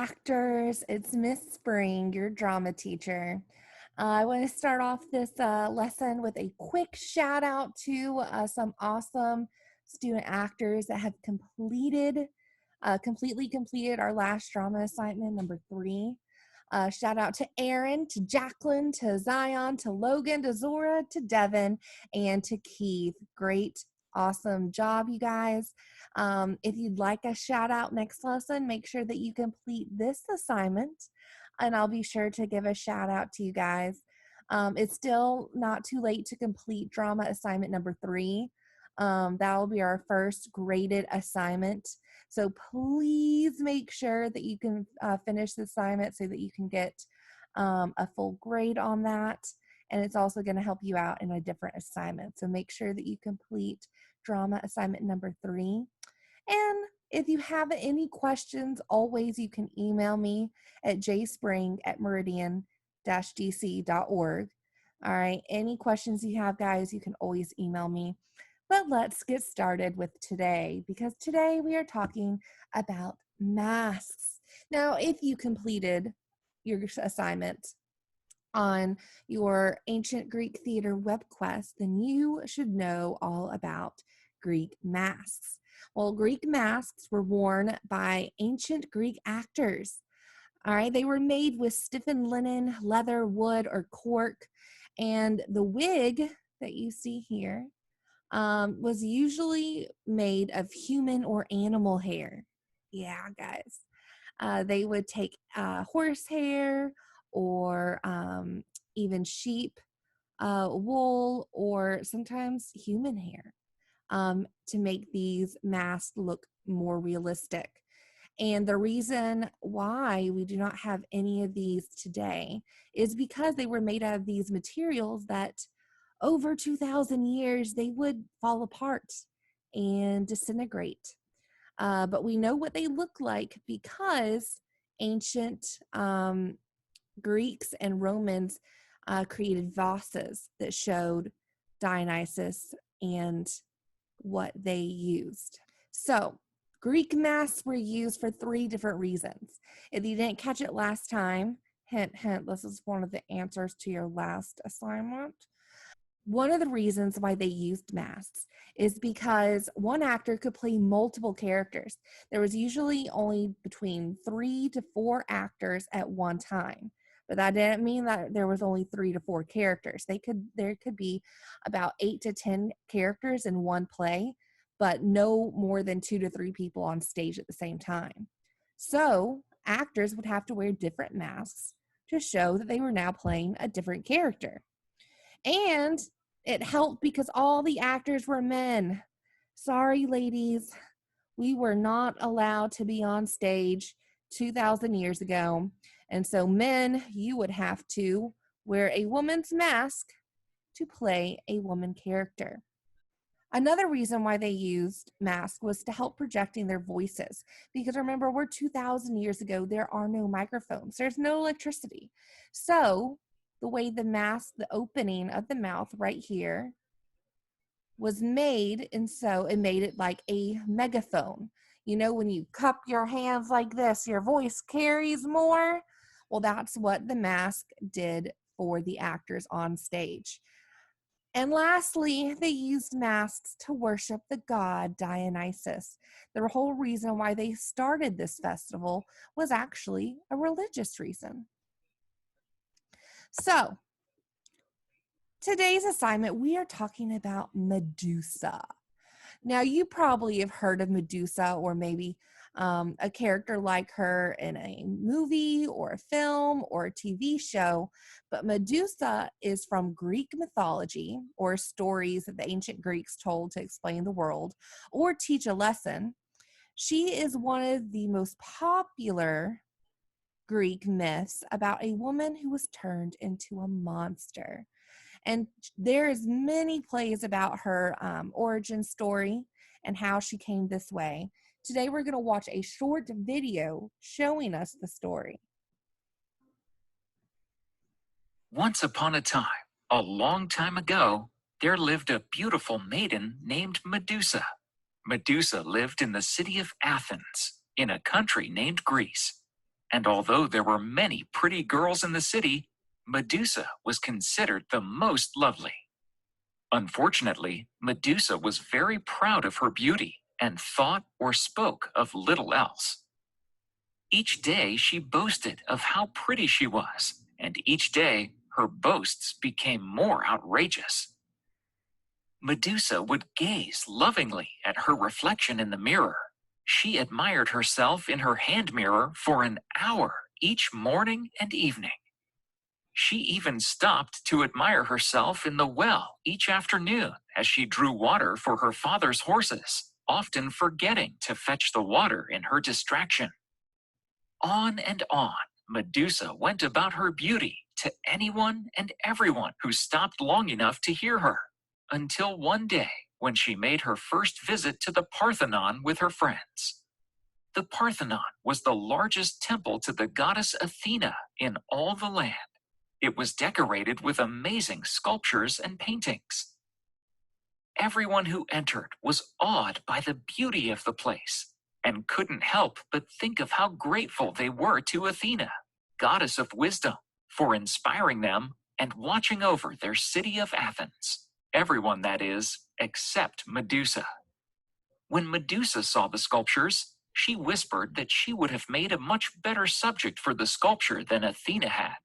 actors. It's Miss Spring, your drama teacher. I want to start off this lesson with a quick shout out to some awesome student actors that have completely completed our last drama assignment, number 3. Shout out to Aaron, to Jacqueline, to Zion, to Logan, to Zora, to Devin, and to Keith. Great, awesome job, you guys. If you'd like a shout out next lesson, make sure that you complete this assignment, and I'll be sure to give a shout out to you guys. It's still not too late to complete drama assignment number 3. That will be our first graded assignment. So please make sure that you can finish the assignment so that you can get a full grade on that. And it's also going to help you out in a different assignment. So make sure that you complete drama assignment number 3. And if you have any questions, always you can email me at jspring@meridian-dc.org. All right, any questions you have, guys, you can always email me. But let's get started with today, because today we are talking about masks. Now, if you completed your assignment on your ancient Greek theater web quest, then you should know all about Greek masks. Well, Greek masks were worn by ancient Greek actors. All right, they were made with stiffened linen, leather, wood, or cork, and the wig that you see here was usually made of human or animal hair. Yeah, guys. They would take horse hair or even sheep wool or sometimes human hair to make these masks look more realistic. And the reason why we do not have any of these today is because they were made out of these materials that over 2,000 years, they would fall apart and disintegrate. But we know what they look like because ancient Greeks and Romans created vases that showed Dionysus and what they used. So Greek masks were used for 3 different reasons. If you didn't catch it last time, hint, hint, this is one of the answers to your last assignment. One of the reasons why they used masks is because one actor could play multiple characters. There was usually only between 3 to 4 actors at one time. But that didn't mean that there was only 3 to 4 characters. There could be about 8 to 10 characters in one play, but no more than 2 to 3 people on stage at the same time. So actors would have to wear different masks to show that they were now playing a different character. And it helped because all the actors were men. Sorry, ladies, we were not allowed to be on stage 2,000 years ago. And so men, you would have to wear a woman's mask to play a woman character. Another reason why they used masks was to help projecting their voices. Because remember, we're 2,000 years ago, there are no microphones. There's no electricity. So the way the mask, the opening of the mouth right here was made, and so it made it like a megaphone. You know, when you cup your hands like this, your voice carries more. Well, that's what the mask did for the actors on stage. And lastly, they used masks to worship the god Dionysus. The whole reason why they started this festival was actually a religious reason. So, today's assignment, we are talking about Medusa. Now, you probably have heard of Medusa or maybe a character like her in a movie or a film or a TV show, but Medusa is from Greek mythology or stories that the ancient Greeks told to explain the world or teach a lesson. She is one of the most popular Greek myths about a woman who was turned into a monster. And there is many plays about her origin story and how she came this way. Today, we're going to watch a short video showing us the story. Once upon a time, a long time ago, there lived a beautiful maiden named Medusa. Medusa lived in the city of Athens, in a country named Greece. And although there were many pretty girls in the city, Medusa was considered the most lovely. Unfortunately, Medusa was very proud of her beauty and thought or spoke of little else. Each day she boasted of how pretty she was, and each day her boasts became more outrageous. Medusa would gaze lovingly at her reflection in the mirror. She admired herself in her hand mirror for an hour each morning and evening. She even stopped to admire herself in the well each afternoon as she drew water for her father's horses, often forgetting to fetch the water in her distraction. On and on, Medusa went about her beauty to anyone and everyone who stopped long enough to hear her, until one day when she made her first visit to the Parthenon with her friends. The Parthenon was the largest temple to the goddess Athena in all the land. It was decorated with amazing sculptures and paintings. Everyone who entered was awed by the beauty of the place and couldn't help but think of how grateful they were to Athena, goddess of wisdom, for inspiring them and watching over their city of Athens. Everyone, that is, except Medusa. When Medusa saw the sculptures, she whispered that she would have made a much better subject for the sculpture than Athena had.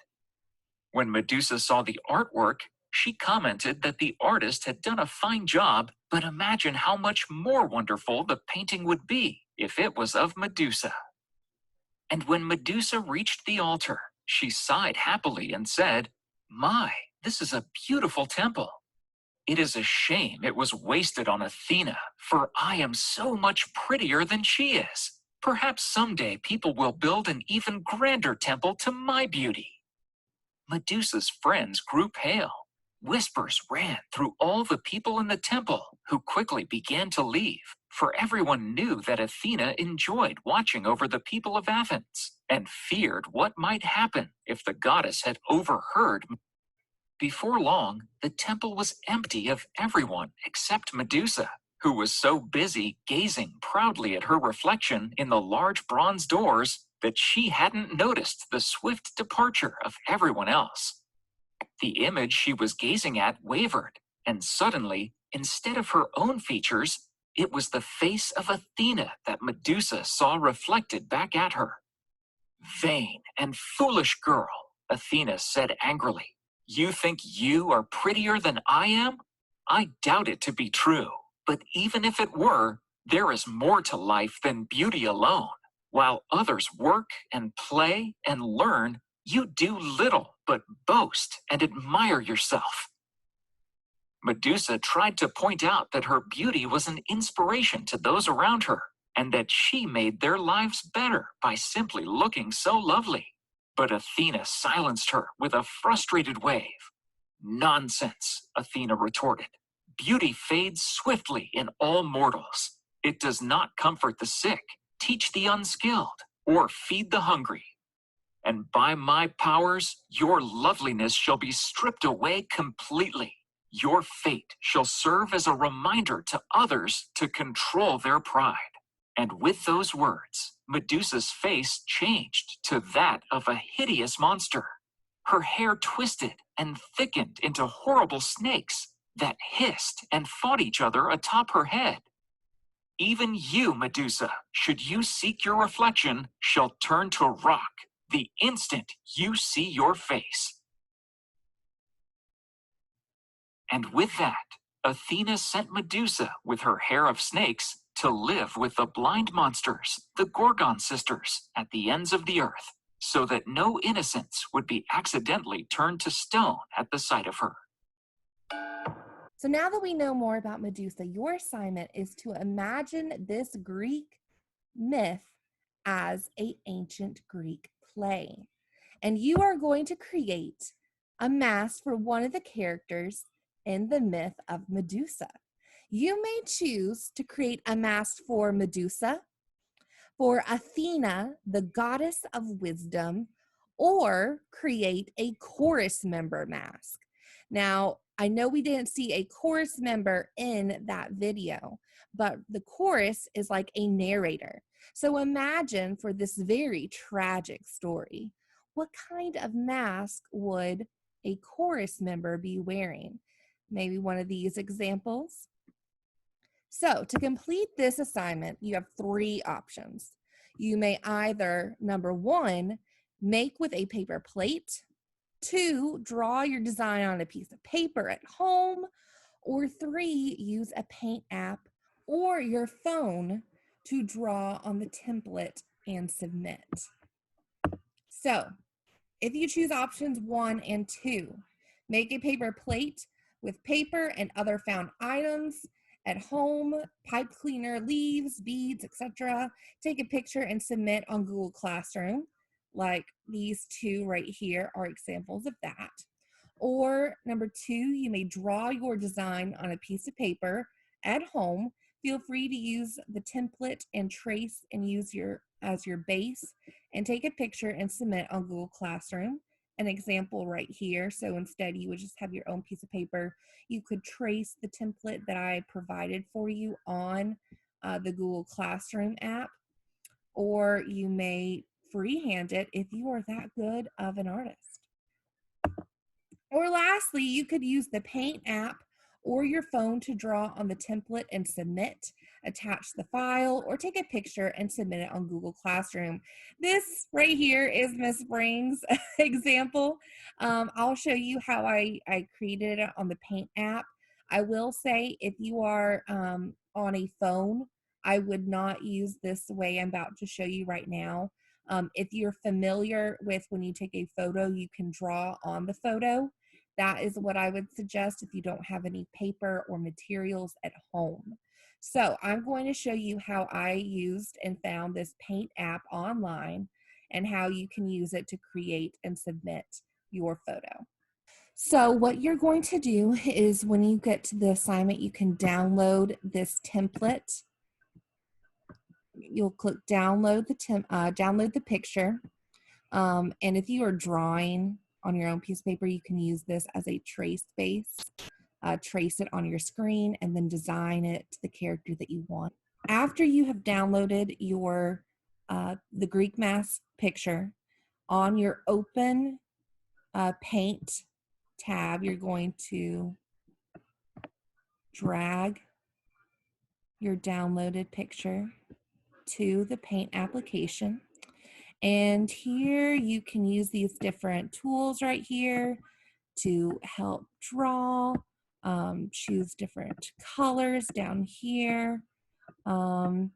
When Medusa saw the artwork, she commented that the artist had done a fine job, but imagine how much more wonderful the painting would be if it was of Medusa. And when Medusa reached the altar, she sighed happily and said, "My, this is a beautiful temple. It is a shame it was wasted on Athena, for I am so much prettier than she is. Perhaps someday people will build an even grander temple to my beauty." Medusa's friends grew pale. Whispers ran through all the people in the temple, who quickly began to leave, for everyone knew that Athena enjoyed watching over the people of Athens and feared what might happen if the goddess had overheard. Before long, the temple was empty of everyone except Medusa, who was so busy gazing proudly at her reflection in the large bronze doors that she hadn't noticed the swift departure of everyone else. The image she was gazing at wavered, and suddenly, instead of her own features, it was the face of Athena that Medusa saw reflected back at her. "Vain and foolish girl," Athena said angrily. "You think you are prettier than I am? I doubt it to be true, but even if it were, there is more to life than beauty alone. While others work and play and learn, you do little but boast and admire yourself." Medusa tried to point out that her beauty was an inspiration to those around her, and that she made their lives better by simply looking so lovely. But Athena silenced her with a frustrated wave. "Nonsense," Athena retorted. "Beauty fades swiftly in all mortals. It does not comfort the sick, teach the unskilled, or feed the hungry. And by my powers, your loveliness shall be stripped away completely. Your fate shall serve as a reminder to others to control their pride." And with those words, Medusa's face changed to that of a hideous monster. Her hair twisted and thickened into horrible snakes that hissed and fought each other atop her head. Even you, Medusa, should you seek your reflection, shall turn to rock the instant you see your face. And with that, Athena sent Medusa with her hair of snakes to live with the blind monsters, the Gorgon sisters, at the ends of the earth, so that no innocents would be accidentally turned to stone at the sight of her. So now that we know more about Medusa, your assignment is to imagine this Greek myth as an ancient Greek play. And you are going to create a mask for one of the characters in the myth of Medusa. You may choose to create a mask for Medusa, for Athena, the goddess of wisdom, or create a chorus member mask. Now, I know we didn't see a chorus member in that video, but the chorus is like a narrator. So imagine for this very tragic story, what kind of mask would a chorus member be wearing? Maybe one of these examples. So to complete this assignment, you have 3 options. You may either, number 1, make with a paper plate, 2, draw your design on a piece of paper at home, or 3, use a paint app or your phone to draw on the template and submit. So if you choose options 1 and 2, make a paper plate with paper and other found items at home, pipe cleaner, leaves, beads, etc. Take a picture and submit on Google Classroom. Like these 2 right here are examples of that. Or number 2, you may draw your design on a piece of paper at home. Feel free to use the template and trace and use as your base, and take a picture and submit on Google Classroom. An example right here. So instead you would just have your own piece of paper. You could trace the template that I provided for you on the Google Classroom app, or you may freehand it if you are that good of an artist. Or lastly, you could use the Paint app or your phone to draw on the template and submit, attach the file, or take a picture and submit it on Google Classroom. This right here is Miss Spring's example. I'll show you how I created it on the Paint app. I will say if you are on a phone, I would not use this way I'm about to show you right now. If you're familiar with when you take a photo, you can draw on the photo. That is what I would suggest if you don't have any paper or materials at home. So I'm going to show you how I used and found this Paint app online and how you can use it to create and submit your photo. So what you're going to do is when you get to the assignment, you can download this template. You'll click download the picture. And if you are drawing on your own piece of paper, you can use this as a trace base. Trace it on your screen and then design it to the character that you want. After you have downloaded your the Greek mask picture, on your open paint tab, you're going to drag your downloaded picture to the paint application. And here you can use these different tools right here to help draw. Choose different colors down here, and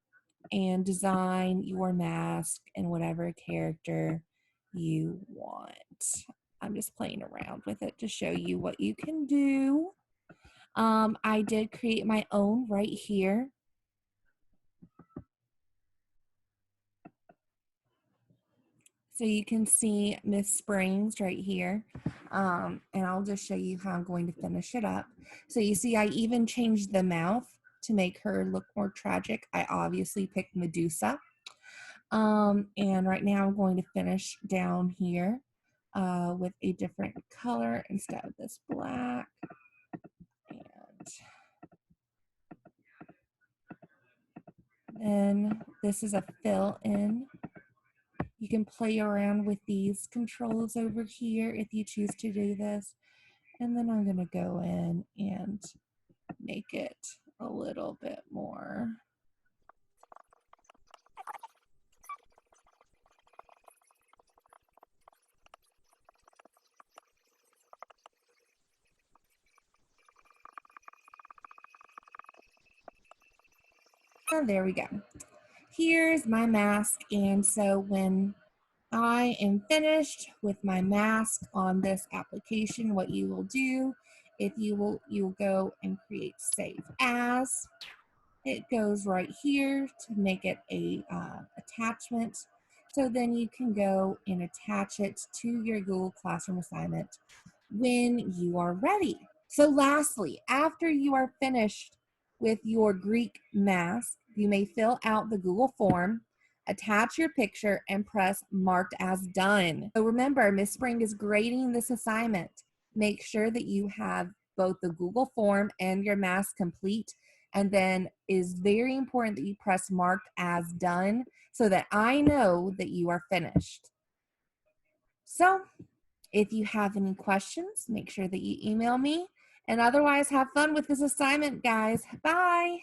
design your mask and whatever character you want. I'm just playing around with it to show you what you can do. I did create my own right here. So you can see Miss Springs right here. And I'll just show you how I'm going to finish it up. So you see I even changed the mouth to make her look more tragic. I obviously picked Medusa. And right now I'm going to finish down here with a different color instead of this black. And then this is a fill in. You can play around with these controls over here if you choose to do this. And then I'm going to go in and make it a little bit more. And there we go. Here's my mask. And so when I am finished with my mask on this application, what you will do, you'll go and create save as. It goes right here to make it a attachment. So then you can go and attach it to your Google Classroom assignment when you are ready. So lastly, after you are finished with your Greek mask, you may fill out the Google form, attach your picture, and press marked as done. So remember, Miss Spring is grading this assignment. Make sure that you have both the Google form and your mask complete. And then it is very important that you press marked as done so that I know that you are finished. So if you have any questions, make sure that you email me. And otherwise, have fun with this assignment, guys. Bye.